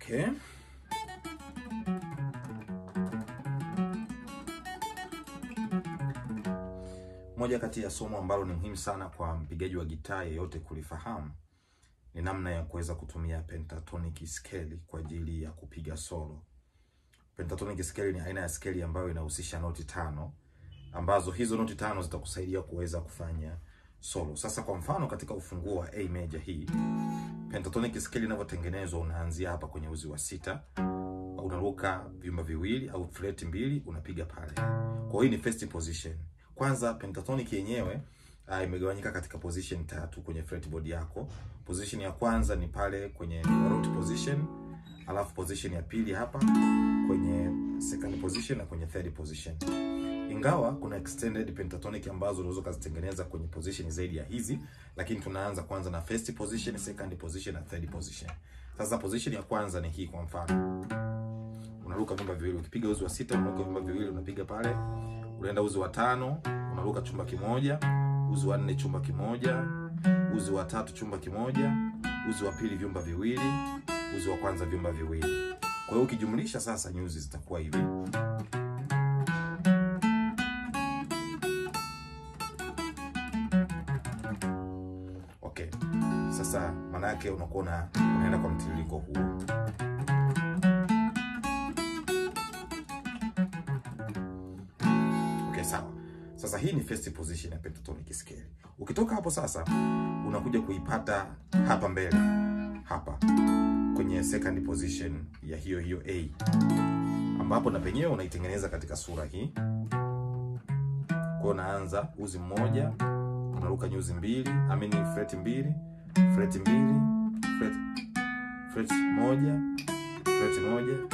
Okay. Moja kati ya somo ambalo ni muhimu sana kwa mpigaji wa gitaa yeyote kulifahamu ni namna ya kuweza kutumia pentatonic scale kwa ajili ya kupiga solo. Pentatonic scale ni aina ya scale ambayo inahusisha noti 5 ambazo hizo noti 5 zitakusaidia kuweza kufanya solo. Sasa kwa mfano katika ufunguo wa A major hii, pentatonic scale inavyotengenezwa, unaanzia hapa kwenye uzi wa 6, unaruka vyumba viwili au fret 2, unapiga pale. Kwa hiyo hii ni first position. Kwanza pentatonic yenyewe imegawanyika katika position 3 kwenye fretboard yako. Position ya kwanza ni pale kwenye root position, alafu position ya pili hapa kwenye second position na kwenye third position. Ingawa kuna extended pentatonic ambazo unaweza kuzitengeneza kwenye position zaidi ya hizi, lakini tunaanza kwanza na first position, second position na third position. Sasa position ya kwanza ni hii kwa mfano. Unaruka vyumba viwili, ukipiga uzi wa 6 unaruka vyumba viwili, unapiga pale. Unaenda uzi wa 5, unaruka chumba kimoja, uzi wa 4 chumba kimoja, uzi wa 3 chumba kimoja, uzi wa pili vyumba viwili, uzi wa kwanza vyumba viwili. Kwa hiyo ukijumlisha sasa nyuzi zitakuwa hivi. Okay. Sasa maana yake unakuwa unaenda kwa mtiririko huo. Okay, sawa. Sasa hii ni first position ya pentatonic scale. Ukitoka hapo sasa unakuja kuipata hapa mbele. Hapa kwenye second position ya hiyo A. Ambapo na penyewe unaitengeneza katika sura hii. Kwa unaanza uzi mmoja, unaruka nyuzi 2, fret 2, fret 2, fret 1, fret 1.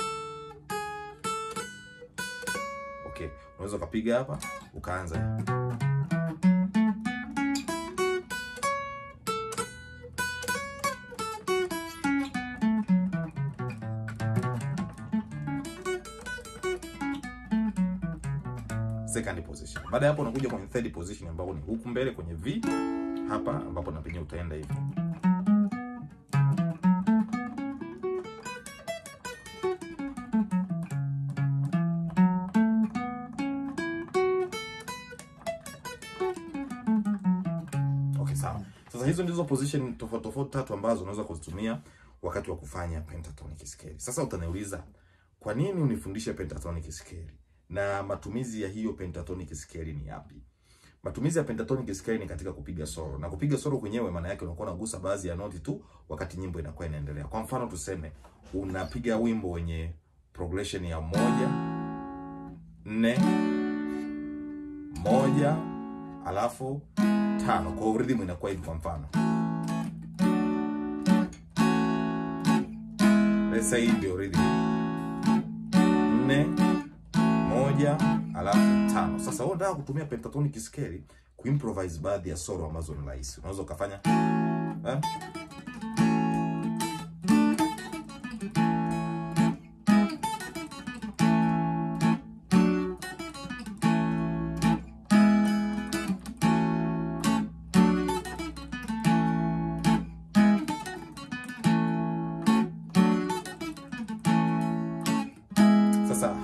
Okay, unaweza kupiga hapa ukaanza. Second position. Baada ya hapo unakuja kwenye third position ambapo ni huku mbele kwenye V hapa, ambapo na penye utaenda hivi. Okay, sawa. Sasa hizo ndizo position tofauti 3 ambazo unaweza kuzitumia wakati wa kufanya pentatonic scale. Sasa utaniuliza, kwa nini unifundishe pentatonic scale? Na matumizi ya hiyo pentatonic scale ni yapi? Matumizi ya pentatonic scale ni katika kupiga solo. Na kupiga solo kwenyewe maana yake unakuwa unagusa baadhi ya noti tu wakati nyimbo inakuwa inaendelea. Kwa mfano tuseme unapiga wimbo wenye progression ya 1 4 1 alafu 5. Kwa rhythm inakuwa hivi kwa mfano. Let's say ndio rhythm 4 1 alafu 5. Sasa wewe unataka kutumia pentatonic scale kuimprovise baadhi ya solo ambazo ni rahisi. Unaweza ukafanya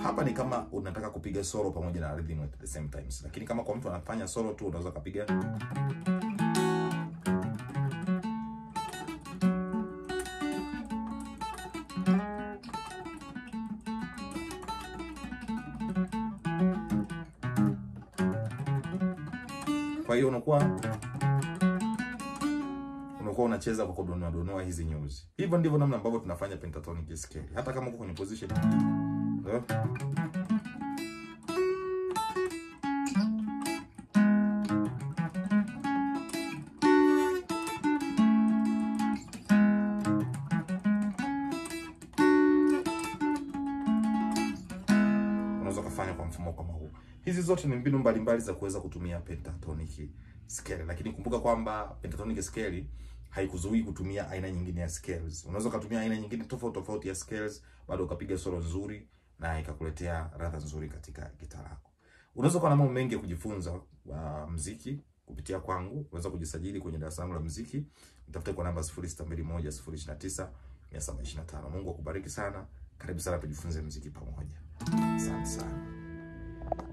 hapa ni kama unataka kupiga solo pamoja na rhythm at the same time. Lakini kama kwa mtu anafanya solo tu unaweza kupiga. Kwa hiyo unakuwa unacheza kwa kudonoa hizi nyuzi. Hivyo ndivyo namna ambavyo tunafanya pentatonic scale. Hata kama uko kwenye position unaweza kufanya kwa mfumo kama huu. Hizi zote ni mbinu mbalimbali za kuweza kutumia pentatonic scale. Lakini kumbuka kwamba pentatonic scale haikuzuii kutumia aina nyingine ya scales. Unaweza kutumia aina nyingine tofauti ya scales bado ukapiga solo nzuri na ikakuletea ladha nzuri katika gitaa lako. Unaweza kuwa na mambo mengi ya kujifunza muziki kupitia kwangu. Unaweza kujisajili kwenye darasa langu la muziki. Nitafute kwa namba 0621 029 725. Mungu akubariki sana. Karibu sana tujifunze muziki pamoja. Asante sana.